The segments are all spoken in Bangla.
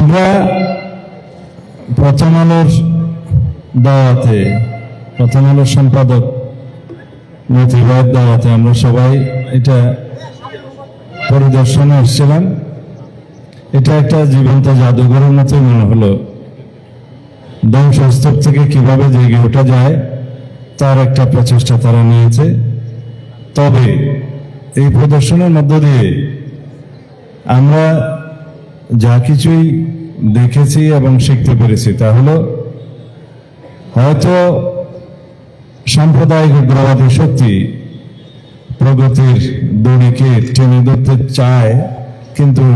আমরা প্রথম আলোর দাওয়াতে, প্রথম আলোর সম্পাদক মতিবাদ দাওয়াতে আমরা সবাই এটা পরিদর্শনে এসেছিলাম। এটা একটা জীবন্ত জাদুঘরের মতো মনে হলো। ধ্বংসস্তূপ থেকে কিভাবে জেগে ওঠা যায় তার একটা প্রচেষ্টা তারা নিয়েছে। তবে এই প্রদর্শনের মধ্য দিয়ে আমরা যা কিছুই দেখেছি এবং শিখতে পেরেছি তা হলো, হয়তো সাম্প্রদায়িক উগ্রবাদী শক্তি প্রগতির দড়িকে টেনে ধরতে চায়, কিন্তু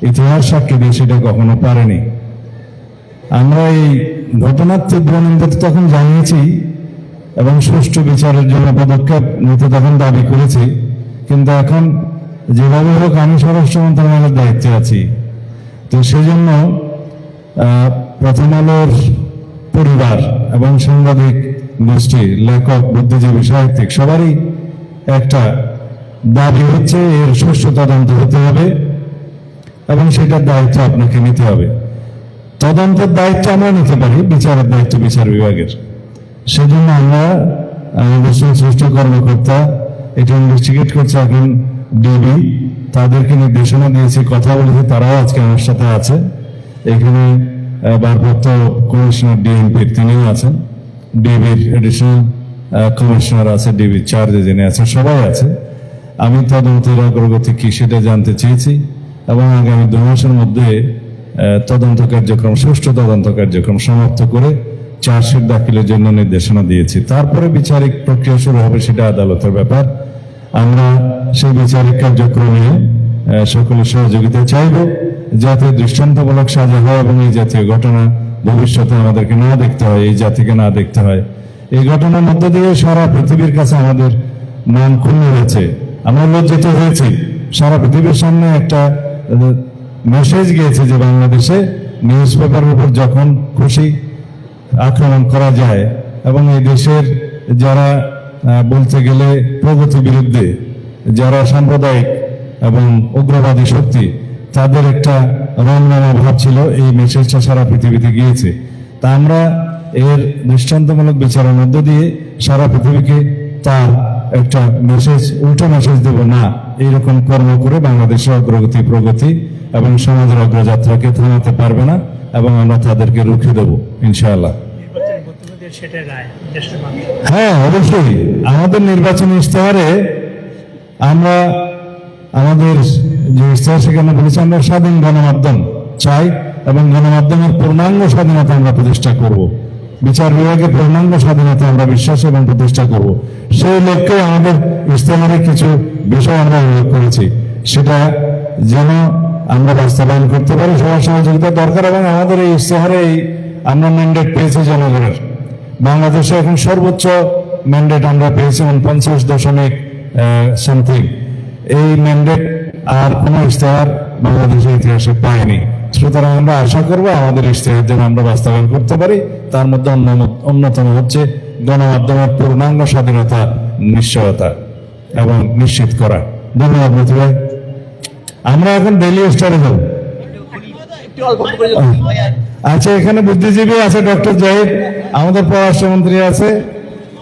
ইতিহাস সাক্ষী দিয়ে সেটা কখনো পারেনি। আমরা এই ঘটনার তীব্র নিন্দা তখন জানিয়েছি এবং সুষ্ঠু বিচারের জন্য পদক্ষেপ নিতে তখন দাবি করেছি, কিন্তু এখন যেভাবে হোক আমি স্বরাষ্ট্র মন্ত্রণালয়ের দায়িত্বে আছি, তো সেজন্য প্রথম আলোর পরিবার এবং সাংবাদিক গোষ্ঠী, লেখক, বুদ্ধিজীবী, সাহিত্যিক সবারই একটা দাবি হচ্ছে এর সুষ্ঠু তদন্ত হতে হবে এবং সেটার দায়িত্ব আপনাকে নিতে হবে। তদন্তের দায়িত্ব আমরা নিতে পারি, বিচারের দায়িত্ব বিচার বিভাগের। সেজন্য আমরা আমাদের সংশ্লিষ্ট কর্মকর্তা এটা ইনভেস্টিগেট করছে এখন ডিবি, তাদেরকে নির্দেশনা দিয়েছি, কথা বলেছি, তারাও আজকে আমার সাথে আছে। এখানে ভারপ্রাপ্ত কমিশনার ডিএমপির তিনিও আছেন, ডিবির এডিশনাল কমিশনার আছে, ডিবির চার্জে যিনি আছেন, সবাই আছে। আমি তদন্তের অগ্রগতি কি সেটা জানতে চেয়েছি এবং আগামী 2 মাসের মধ্যে তদন্ত কার্যক্রম, সুষ্ঠু তদন্ত কার্যক্রম সমাপ্ত করে চার্জশিট দাখিলের জন্য নির্দেশনা দিয়েছি। তারপরে বিচারিক প্রক্রিয়া শুরু হবে, সেটা আদালতের ব্যাপার। আমরা সেই বিচারিক কার্যক্রমে সকলের সহযোগিতা চাইব, যাতে দৃষ্টান্তমূলক সাজা হয় এবং এই জাতীয় ঘটনা ভবিষ্যতে আমাদেরকে না দেখতে হয়, এই জাতিকে না দেখতে হয়। এই ঘটনার মধ্য দিয়ে সারা পৃথিবীর কাছে আমাদের নাম ক্ষুণ্ণ হয়েছে, আমরা লজ্জিত হয়েছি। সারা পৃথিবীর সামনে একটা মেসেজ গিয়েছে যে বাংলাদেশে নিউজ পেপারের উপর যখন খুশি আক্রমণ করা যায় এবং এই দেশের যারা বলতে গেলে প্রগতি বিরুদ্ধে, যারা সাম্প্রদায়িক এবং উগ্রবাদী শক্তি, তাদের একটা রমরমা ভাব ছিল, এই মেসেজটা সারা পৃথিবীতে গিয়েছে। তা আমরা এর দৃষ্টান্তমূলক বিচারের মধ্য দিয়ে সারা পৃথিবীকে তার একটা মেসেজ, উল্টো মেসেজ দেব না, এইরকম কর্ম করে বাংলাদেশের অগ্রগতি, প্রগতি এবং সমাজের অগ্রযাত্রাকে থামাতে পারবে না এবং আমরা তাদেরকে রুখে দেব ইনশাআল্লাহ। হ্যাঁ, অবশ্যই আমাদের নির্বাচনী ইশতেহারে আমরা আমাদের যে ইশতেহার সেখানে বলেছি আমরা স্বাধীন গণমাধ্যম চাই এবং গণমাধ্যমের পূর্ণাঙ্গ স্বাধীনতা আমরা প্রতিষ্ঠা করব। বিচার বিভাগের পূর্ণাঙ্গ স্বাধীনতা আমরা বিশ্বাস এবং প্রতিষ্ঠা করব। সেই লক্ষ্যে আমাদের ইশতেহারে কিছু বিষয় আমরা উল্লেখ করেছি, সেটা যেন আমরা বাস্তবায়ন করতে পারি, সবার সহযোগিতা দরকার। এবং আমাদের এই ইশতেহারে আমরা ম্যান্ডেট পেয়েছি জনগণের। বাংলাদেশে এখন সর্বোচ্চ ম্যান্ডেট আমরা পেয়েছি 49.something। এই ম্যান্ডেট আর কোনো ইশতেহার বাংলাদেশের ইতিহাসে পায়নি। সুতরাং আমরা আশা করব আমাদের ইশতেহার যেন আমরা বাস্তবায়ন করতে পারি। তার মধ্যে অন্যতম হচ্ছে গণমাধ্যমের পূর্ণাঙ্গ স্বাধীনতা নিশ্চয়তা এবং নিশ্চিত করা। ধন্যবাদ মতি ভাই। আমরা এখন ডেইলি স্টারে যাব। আচ্ছা, এখানে বুদ্ধিজীবী আছে, ডক্টর জাহিদ, আমাদের পররাষ্ট্রমন্ত্রী আছে,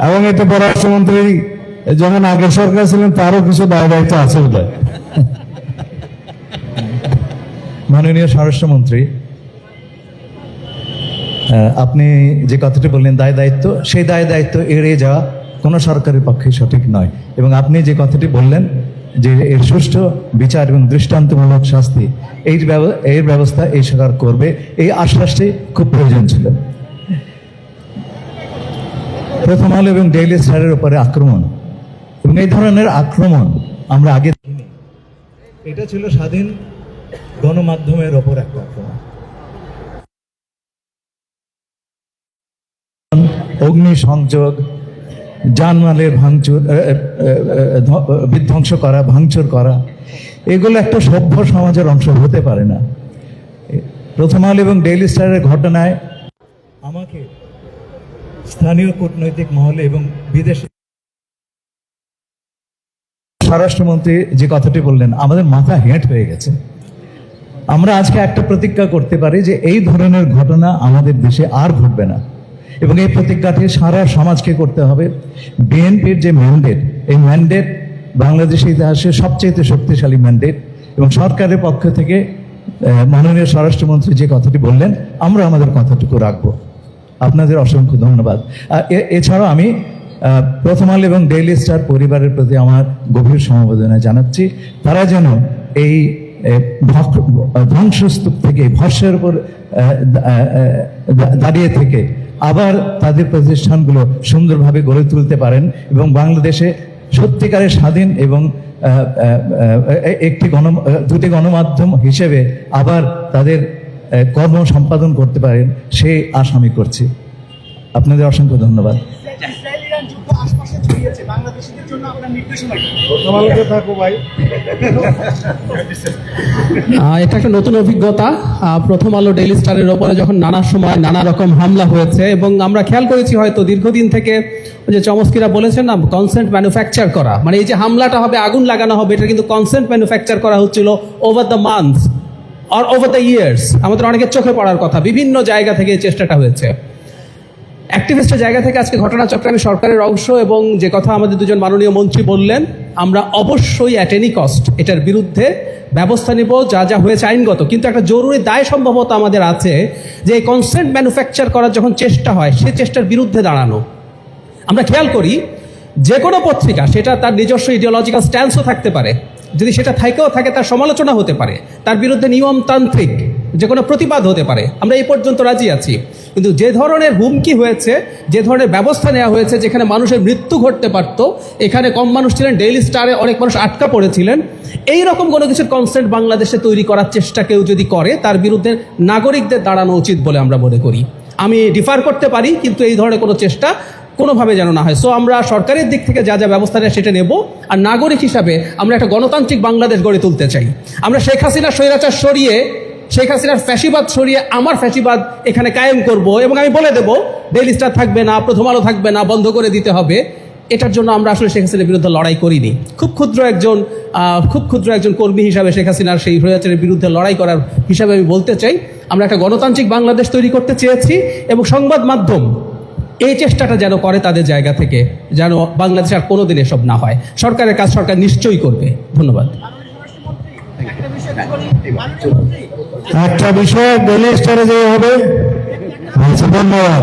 এবং এটা পররাষ্ট্রমন্ত্রী যখন আগের সরকার ছিলেন তারও কিছু দায় দায়িত্ব আছে বোধহয়। মাননীয় স্বরাষ্ট্রমন্ত্রী, আপনি যে কথাটি বললেন দায় দায়িত্ব, সেই দায় দায়িত্ব এড়িয়ে যাওয়া কোনো সরকারের পক্ষে সঠিক নয়। এবং আপনি যে কথাটি বললেন যে এর সুষ্ঠু বিচার এবং দৃষ্টান্তমূলক শাস্তি, এর ব্যবস্থা এই সরকার করবে, এই আশ্বাসটি খুব প্রয়োজন ছিল। প্রথম আলো এবং ডেইলি স্টারের উপরে আক্রমণ এবং এই ধরনের আক্রমণ আমরা আগে দেখিনি। এটা ছিল স্বাধীন গণমাধ্যমের ওপর একটা আক্রমণ। অগ্নিসংযোগ, জানমালের ভাঙচুর, বিধ্বংস করা, ভাঙচুর করা, এগুলো একটা সভ্য সমাজের অংশ হতে পারে না। প্রথম আলো এবং ডেইলি স্টারের ঘটনায় আমাকে স্থানীয় কূটনৈতিক মহলে এবং বিদেশে স্বরাষ্ট্রমন্ত্রী যে কথাটি বললেন, আমাদের মাথা হেঁট হয়ে গেছে। আমরা আজকে একটা প্রতিজ্ঞা করতে পারি যে এই ধরনের ঘটনা আমাদের দেশে আর ঘটবে না, এবং এই প্রতিজ্ঞাটি সারা সমাজকে করতে হবে। বিএনপির যে ম্যান্ডেট, এই ম্যান্ডেট বাংলাদেশের ইতিহাসে সবচেয়ে শক্তিশালী ম্যান্ডেট, এবং সরকারের পক্ষ থেকে মাননীয় স্বরাষ্ট্রমন্ত্রী যে কথাটি বললেন, আমরা আমাদের কথাটুকু রাখবো। আপনাদের অসংখ্য ধন্যবাদ। এছাড়াও আমি প্রথম আলো এবং ডেইলি স্টার পরিবারের প্রতি আমার গভীর সমবেদনা জানাচ্ছি। তারা যেন এই ধ্বংসস্তূপ থেকে, ভরসার উপর দাঁড়িয়ে থেকে আবার তাদের প্রতিষ্ঠানগুলো সুন্দরভাবে গড়ে তুলতে পারেন, এবং বাংলাদেশে সত্যিকারের স্বাধীন এবং দুটি গণমাধ্যম হিসেবে আবার তাদের কর্ম সম্পাদন করতে পারেন, সেই আশা আমি করছি। আপনাদের অসংখ্য ধন্যবাদ। এটা একটা নতুন অভিজ্ঞতা। প্রথম আলো ডেইলি স্টারের ওপরে যখন নানা সময় নানা রকম হামলা হয়েছে, এবং আমরা খেয়াল করেছি হয়তো দীর্ঘদিন থেকে যে চমস্কিরা বলেছেন না, কনসেন্ট ম্যানুফ্যাকচার করা, মানে এই যে হামলাটা হবে, আগুন লাগানো হবে, এটা কিন্তু কনসেন্ট ম্যানুফ্যাকচার করা হচ্ছিল over the months or over the years. আমাদের অনেকের চোখে পড়ার কথা, বিভিন্ন জায়গা থেকে এই চেষ্টাটা হয়েছে। অ্যাক্টিভিস্টের জায়গা থেকে আজকে ঘটনাচক্রে আমি সরকারের অংশ, এবং যে কথা আমাদের দুজন মাননীয় মন্ত্রী বললেন, আমরা অবশ্যই অ্যাট এনি কস্ট এটার বিরুদ্ধে ব্যবস্থা নিব, যা যা হয়েছে আইনগত। কিন্তু একটা জরুরি দায় সম্ভবত আমাদের আছে যে এই কনসেন্ট ম্যানুফ্যাকচার করার যখন চেষ্টা হয়, সেই চেষ্টার বিরুদ্ধে দাঁড়ানো। আমরা খেয়াল করি যে কোনো পত্রিকা, সেটা তার নিজস্ব ইডিওলজিক্যাল স্ট্যান্সও থাকতে পারে, যদি সেটা থেকেও থাকে তার সমালোচনা হতে পারে, তার বিরুদ্ধে নিয়মতান্ত্রিক যে কোনো প্রতিবাদ হতে পারে, আমরা এই পর্যন্ত রাজি আছি। কিন্তু যে ধরনের হুমকি হয়েছে, যে ধরনের ব্যবস্থা নেওয়া হয়েছে, যেখানে মানুষের মৃত্যু ঘটতে পারত, এখানে কম মানুষ ছিলেন, ডেইলি স্টারে অনেক মানুষ আটকা পড়েছিলেন, এই রকম কোনো কিছুর কনসেপ্ট বাংলাদেশে তৈরি করার চেষ্টা কেউ যদি করে, তার বিরুদ্ধে নাগরিকদের দাঁড়ানো উচিত বলে আমরা মনে করি। আমি ডিফার করতে পারি, কিন্তু এই ধরনের কোনো চেষ্টা কোনোভাবে যেন না হয়। সো আমরা সরকারের দিক থেকে যা যা ব্যবস্থা নেয় সেটা নেব, আর নাগরিক হিসাবে আমরা একটা গণতান্ত্রিক বাংলাদেশ গড়ে তুলতে চাই। আমরা শেখ হাসিনার স্বৈরাচার সরিয়ে, শেখ হাসিনার ফ্যাসিবাদ সরিয়ে আমার ফ্যাসিবাদ এখানে কায়েম করব, এবং আমি বলে দেব ডেইলি স্টার থাকবে না, প্রথম আলো থাকবে না, বন্ধ করে দিতে হবে। এটার জন্য আমরা আসলে শেখ হাসিনার বিরুদ্ধে লড়াই করিনি। খুব ক্ষুদ্র একজন কর্মী হিসাবে শেখ হাসিনার সেই স্বৈরাচারের বিরুদ্ধে লড়াই করার হিসাবে আমি বলতে চাই, আমরা একটা গণতান্ত্রিক বাংলাদেশ তৈরি করতে চেয়েছি, এবং সংবাদ মাধ্যম এই চেষ্টাটা যেন করে তাদের জায়গা থেকে, যেন বাংলাদেশে আর কোনোদিন এসব না হয়। সরকারের কাজ সরকার নিশ্চয়ই করবে। ধন্যবাদ। একটা বিষয় ডেইলি স্টারে যে হবে। আচ্ছা, ধন্যবাদ।